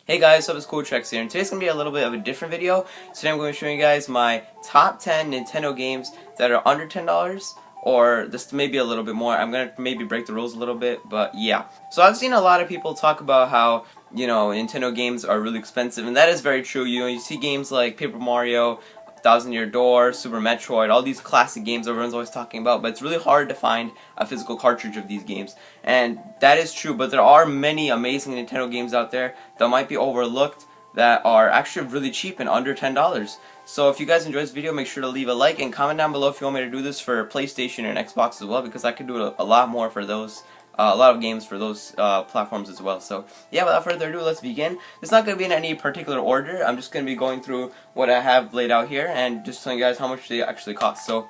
Hey guys, what's up, it's Kooltrex here, and today's going to be a little bit of a different video. Today I'm going to be showing you guys my top 10 Nintendo games that are under $10, or this may be a little bit more. I'm going to maybe break the rules a little bit, but yeah. So I've seen a lot of people talk about how, Nintendo games are really expensive, and that is very true. You see games like Paper Mario, Thousand Year Door, Super Metroid, all these classic games everyone's always talking about, but it's really hard to find a physical cartridge of these games. And that is true, but there are many amazing Nintendo games out there that might be overlooked that are actually really cheap and under $10. So if you guys enjoyed this video, make sure to leave a like and comment down below if you want me to do this for PlayStation and Xbox as well, because I could do a lot more for those. A lot of games for those platforms as well. So yeah, without further ado, let's begin. It's not going to be in any particular order. I'm just going to be going through what I have laid out here and just telling you guys how much they actually cost. So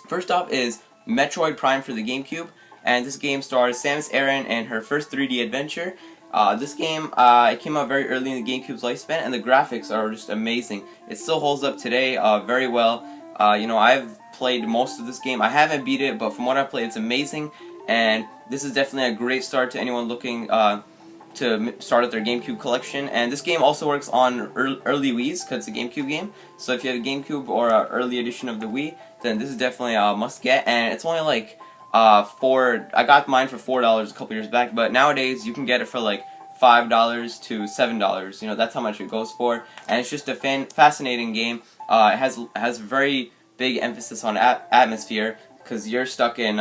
first off is Metroid Prime for the GameCube, and this game stars Samus Aran and her first 3D adventure. This game it came out very early in the GameCube's lifespan, and the graphics are just amazing. It still holds up today very well. I've played most of this game. I haven't beat it, but from what I've played, it's amazing. And this is definitely a great start to anyone looking to start at their GameCube collection. And this game also works on early Wii's, because it's a GameCube game. So if you have a GameCube or an early edition of the Wii, then this is definitely a must-get. And it's only like I got mine for $4 a couple years back, but nowadays you can get it for like $5 to $7. That's how much it goes for. And it's just a fascinating game. It has very big emphasis on atmosphere, because you're stuck in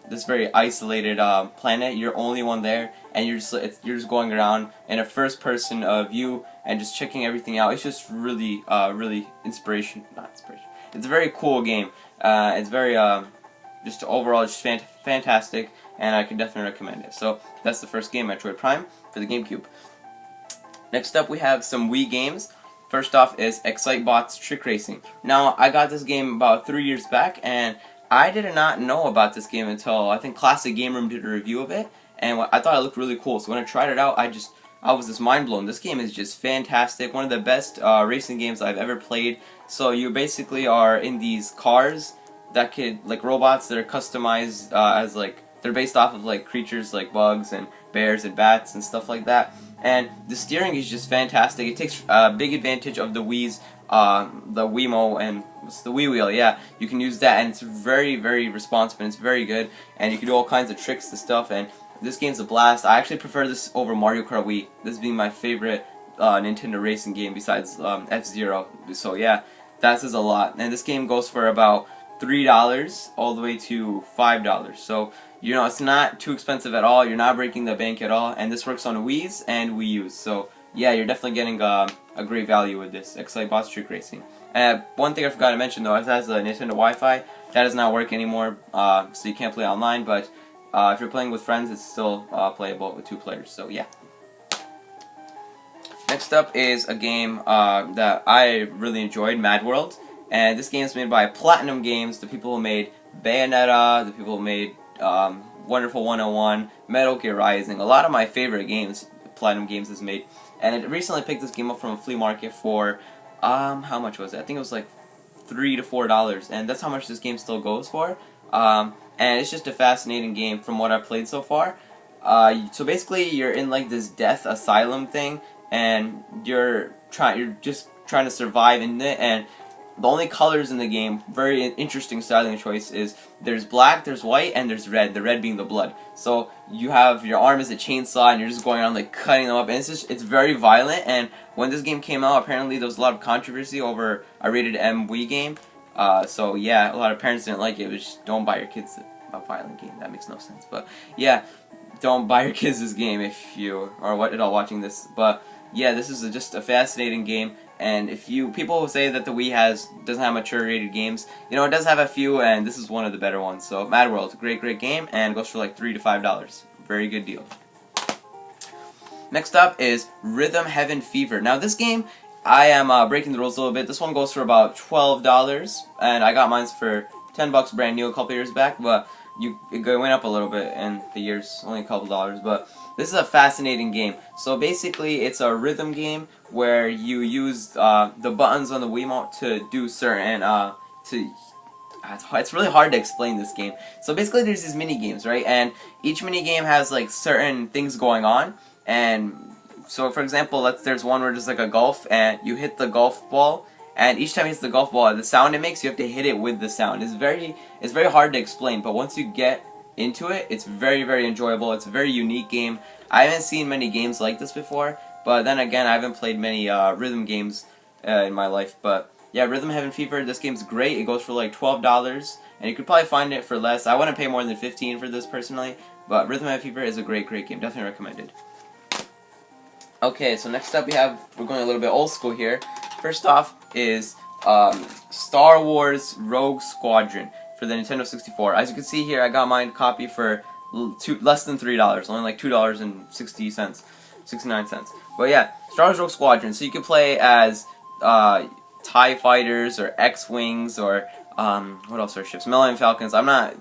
this very isolated planet. You're only one there, and you're just going around in a first-person view and just checking everything out. It's just really, really not inspiration. It's a very cool game. It's very just overall just fantastic, and I can definitely recommend it. So that's the first game, Metroid Prime for the GameCube. Next up, we have some Wii games. First off is Excitebot's Trick Racing. Now, I got this game about 3 years back, and I did not know about this game until I think Classic Game Room did a review of it, and I thought it looked really cool. So when I tried it out, I was just mind blown. This game is just fantastic. One of the best racing games I've ever played. So you basically are in these cars that like robots that are customized as they're based off of like creatures like bugs and bears and bats and stuff like that. And the steering is just fantastic. It takes big advantage of the Wii's the Wiimote and what's the Wii Wheel, yeah. You can use that, and it's very, very responsive, and it's very good, and you can do all kinds of tricks and stuff, and this game's a blast. I actually prefer this over Mario Kart Wii, this being my favorite Nintendo racing game besides F-Zero. So yeah, that says a lot. And this game goes for about $3 all the way to $5. So it's not too expensive at all. You're not breaking the bank at all, and this works on Wii's and Wii U's. So yeah, you're definitely getting a great value with this Excitebot's Trick Racing. One thing I forgot to mention though, it has a Nintendo Wi-Fi. That does not work anymore, so you can't play online, but if you're playing with friends, it's still playable with 2 players, so yeah. Next up is a game that I really enjoyed, Mad World. And this game is made by Platinum Games, the people who made Bayonetta, the people who made Wonderful 101, Metal Gear Rising. A lot of my favorite games Platinum Games has made. And it recently picked this game up from a flea market for, how much was it? I think it was like $3 to $4, and that's how much this game still goes for. And it's just a fascinating game from what I've played so far. So basically, you're in like this death asylum thing, and you're just trying to survive in it, and the only colors in the game, very interesting styling choice, is there's black, there's white, and there's red, the red being the blood. So you have your arm as a chainsaw, and you're just going around like cutting them up, and it's very violent. And when this game came out, apparently there was a lot of controversy over a rated M Wii game. So yeah, a lot of parents didn't like it. Just don't buy your kids a violent game. That makes no sense. But yeah, don't buy your kids this game if you are at all watching this. But yeah, this is just a fascinating game. And if people who say that the Wii doesn't have mature rated games, it does have a few, and this is one of the better ones. So Mad World, great game, and it goes for like $3 to $5. Very good deal. Next up is Rhythm Heaven Fever. Now this game, I am breaking the rules a little bit. This one goes for about $12, and I got mine for $10 brand new a couple years back, but it went up a little bit in the years, only a couple dollars. But this is a fascinating game. So basically, it's a rhythm game where you use the buttons on the Wiimote to do certain it's really hard to explain this game. So basically, there's these mini games, right? And each mini game has like certain things going on, and so for example, there's one where there's like a golf, and you hit the golf ball, and each time it hits the golf ball, the sound it makes, you have to hit it with the sound. It's very hard to explain, but once you get into it, it's very enjoyable. It's a very unique game. I haven't seen many games like this before, but then again, I haven't played many rhythm games in my life. But yeah, Rhythm Heaven Fever, this game's great. It goes for like $12, and you could probably find it for less. I wouldn't pay more than $15 for this personally, but Rhythm Heaven Fever is a great game. Definitely recommended. Okay, so next up we're going a little bit old school here. First off is Star Wars Rogue Squadron for the Nintendo 64. As you can see here, I got mine copy for less than $3, only like $2.60, 69 cents. But yeah, Star Wars Rogue Squadron. So you can play as TIE Fighters or X-Wings or what else are ships? Millennium Falcons. I'm a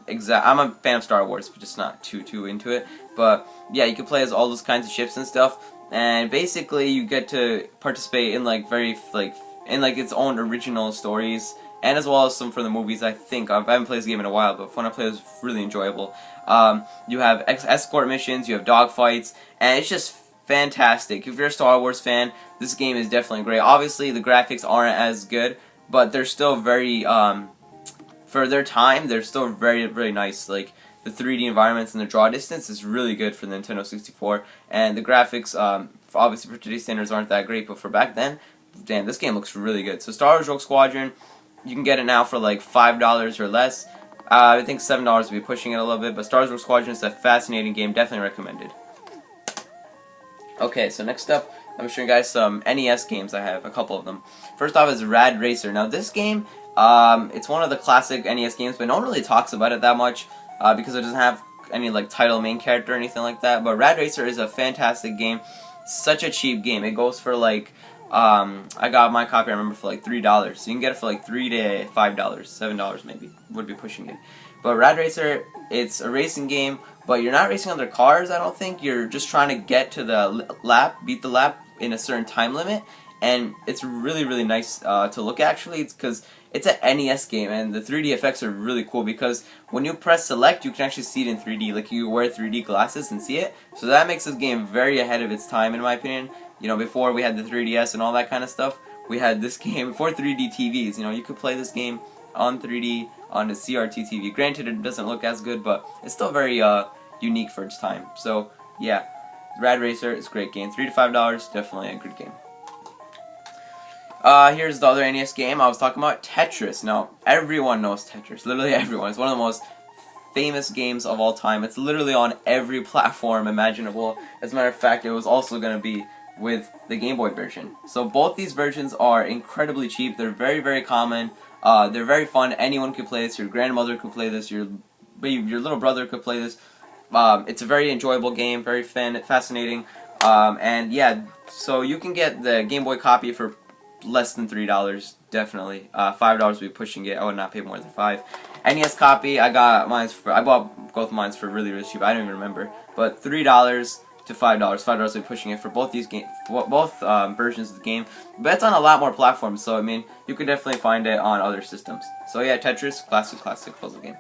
fan of Star Wars, but just not too into it. But yeah, you can play as all those kinds of ships and stuff. And basically, you get to participate in like its own original stories, and as well as some from the movies. I think I haven't played this game in a while, but when I played, it was really enjoyable. You have escort missions, you have dogfights, and it's just fantastic. If you're a Star Wars fan, this game is definitely great. Obviously, the graphics aren't as good, but they're still very for their time. They're still very nice. Like the 3D environments and the draw distance is really good for the Nintendo 64, and the graphics, obviously for today's standards, aren't that great, but for back then, damn, this game looks really good. So Star Wars Rogue Squadron, you can get it now for like $5 or less. I think $7 would be pushing it a little bit, but Star Wars Rogue Squadron is a fascinating game, definitely recommended. Okay, so next up, I'm showing you guys some NES games. I have a couple of them. First off is Rad Racer. Now this game, it's one of the classic NES games, but no one really talks about it that much because it doesn't have any like title main character or anything like that. But Rad Racer is a fantastic game. Such a cheap game. It goes for like I got my copy, I remember, for like $3. So you can get it for like $3 to $5, $7 maybe would be pushing it. But Rad Racer, it's a racing game, but you're not racing other cars, I don't think. You're just trying to get to the beat the lap in a certain time limit, and it's really nice to look at, actually. It's because it's an NES game, and the 3D effects are really cool because when you press select, you can actually see it in 3D. Like, you wear 3D glasses and see it, so that makes this game very ahead of its time, in my opinion. You know, before we had the 3DS and all that kind of stuff, we had this game before 3D TVs. You know, you could play this game on 3D on a CRT TV. Granted, it doesn't look as good, but it's still very unique for its time. So yeah, Rad Racer is a great game. $3 to $5, definitely a good game. Here's the other NES game I was talking about, Tetris. Now, everyone knows Tetris. Literally everyone. It's one of the most famous games of all time. It's literally on every platform imaginable. As a matter of fact, it was also going to be with the Game Boy version. So both these versions are incredibly cheap. They're very common. They're very fun. Anyone could play this. Your grandmother could play this. Your little brother could play this. It's a very enjoyable game, very fascinating. And yeah, so you can get the Game Boy copy for less than $3, definitely. $5 would be pushing it. I would not pay more than $5. NES copy, I bought both mine for really cheap. I don't even remember, but $3 to $5. $5 would be pushing it for both these both versions of the game. But it's on a lot more platforms, so I mean, you could definitely find it on other systems. So yeah, Tetris, classic puzzle game.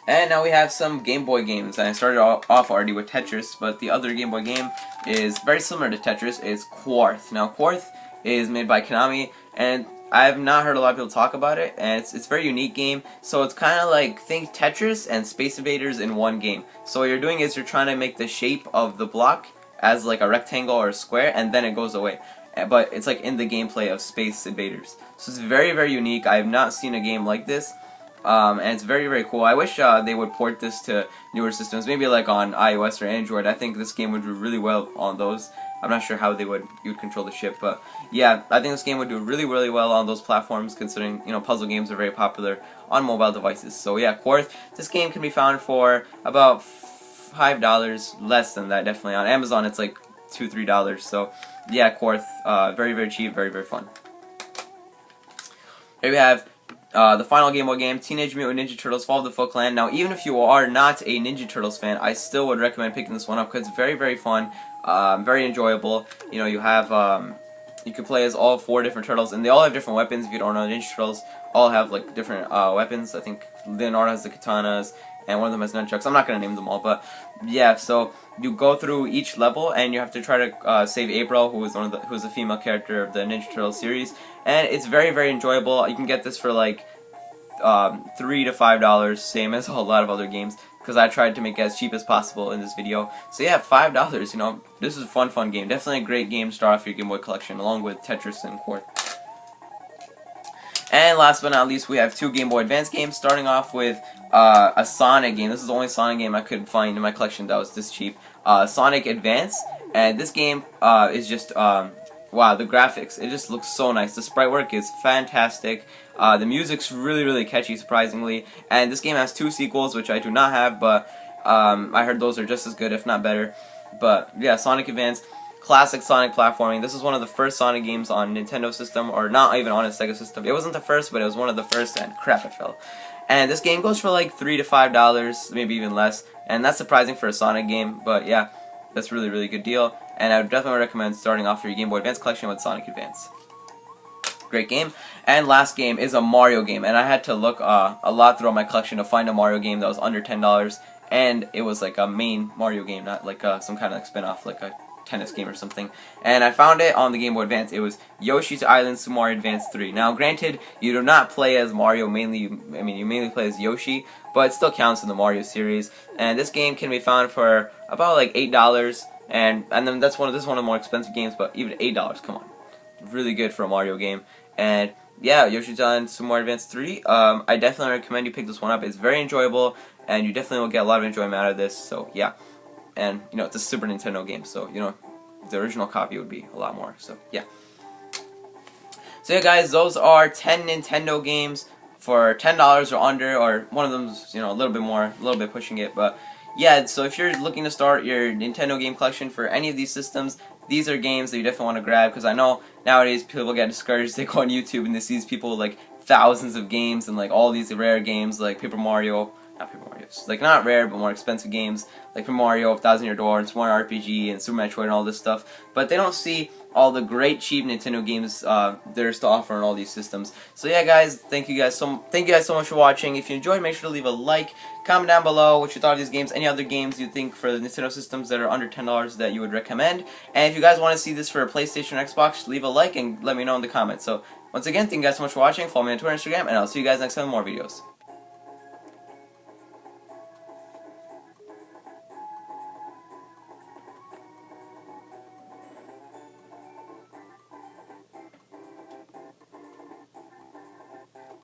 And now we have some Game Boy games. And I started off already with Tetris, but the other Game Boy game is very similar to Tetris. It's Quartz. Now, Quartz is made by Konami, and I have not heard a lot of people talk about it, and it's a very unique game. So it's kind of like, think Tetris and Space Invaders in one game. So what you're doing is you're trying to make the shape of the block as like a rectangle or a square, and then it goes away. But it's like in the gameplay of Space Invaders. So it's very unique. I have not seen a game like this. And it's very cool. I wish they would port this to newer systems, maybe like on iOS or Android. I think this game would do really well on those. I'm not sure how you would control the ship, but yeah, I think this game would do really well on those platforms, considering, you know, puzzle games are very popular on mobile devices. So yeah, Quartz. This game can be found for about $5, less than that definitely. On Amazon it's like $2, $3. So yeah, Quartz, very cheap, very fun. Here we have the final Game Boy game, Teenage Mutant Ninja Turtles: Fall of the Foot Clan. Now, even if you are not a Ninja Turtles fan, I still would recommend picking this one up because it's very fun, very enjoyable. You know, you have You can play as all 4 different turtles, and they all have different weapons. If you don't know, the Ninja Turtles all have like different weapons. I think Leonardo has the katanas, and one of them has nunchucks. I'm not gonna name them all, but yeah. So you go through each level, and you have to try to save April, who is who's a female character of the Ninja Turtle series, and it's very, very enjoyable. You can get this for like $3 to $5, same as a whole lot of other games, because I tried to make it as cheap as possible in this video. So yeah, $5, you know, this is a fun game. Definitely a great game to start off your Game Boy collection, along with Tetris and Quartz. And last but not least, we have 2 Game Boy Advance games, starting off with a Sonic game. This is the only Sonic game I could find in my collection that was this cheap. Sonic Advance, and this game is just, wow, the graphics, it just looks so nice. The sprite work is fantastic. The music's really, really catchy, surprisingly. And this game has 2 sequels, which I do not have, but I heard those are just as good, if not better. But yeah, Sonic Advance, classic Sonic platforming. This is one of the first Sonic games on Nintendo system, or not even on a Sega system. It wasn't the first, but it was one of the first, and crap, it fell. And this game goes for like $3 to $5, maybe even less. And that's surprising for a Sonic game, but yeah, that's really, really good deal. And I would definitely recommend starting off your Game Boy Advance collection with Sonic Advance. Great game. And last game is a Mario game, and I had to look a lot throughout my collection to find a Mario game that was under $10, and it was like a main Mario game, not like some kind of like spin-off, like a tennis game or something. And I found it on the Game Boy Advance. It was Yoshis Island Super Mario Advance 3. Now granted, you do not play as Mario, mainly, you mainly play as Yoshi, but it still counts in the Mario series. And this game can be found for about like $8, and then this is one of the more expensive games, but even $8, come on. Really good for a Mario game. And yeah, Yoshi's Island Super Mario Advance 3, I definitely recommend you pick this one up. It's very enjoyable, and you definitely will get a lot of enjoyment out of this, so yeah. And, you know, it's a Super Nintendo game, so, you know, the original copy would be a lot more, so yeah. So yeah, guys, those are 10 Nintendo games for $10 or under, or one of them's, you know, a little bit more, a little bit pushing it, but yeah, so if you're looking to start your Nintendo game collection for any of these systems, these are games that you definitely want to grab, because I know nowadays people get discouraged. They go on YouTube and they see these people with like thousands of games and like all these rare games like Paper Mario, not Paper Mario, like not rare but more expensive games like Paper Mario, Thousand Year Door, and Super Mario RPG, and Super Metroid, and all this stuff. But they don't see all the great cheap Nintendo games there's to offer on all these systems. So yeah, guys, thank you guys so much for watching. If you enjoyed, make sure to leave a like, comment down below what you thought of these games, any other games you think for the Nintendo systems that are under $10 that you would recommend. And if you guys want to see this for a PlayStation or Xbox, leave a like and let me know in the comments. So once again, thank you guys so much for watching. Follow me on Twitter and Instagram, and I'll see you guys next time with more videos.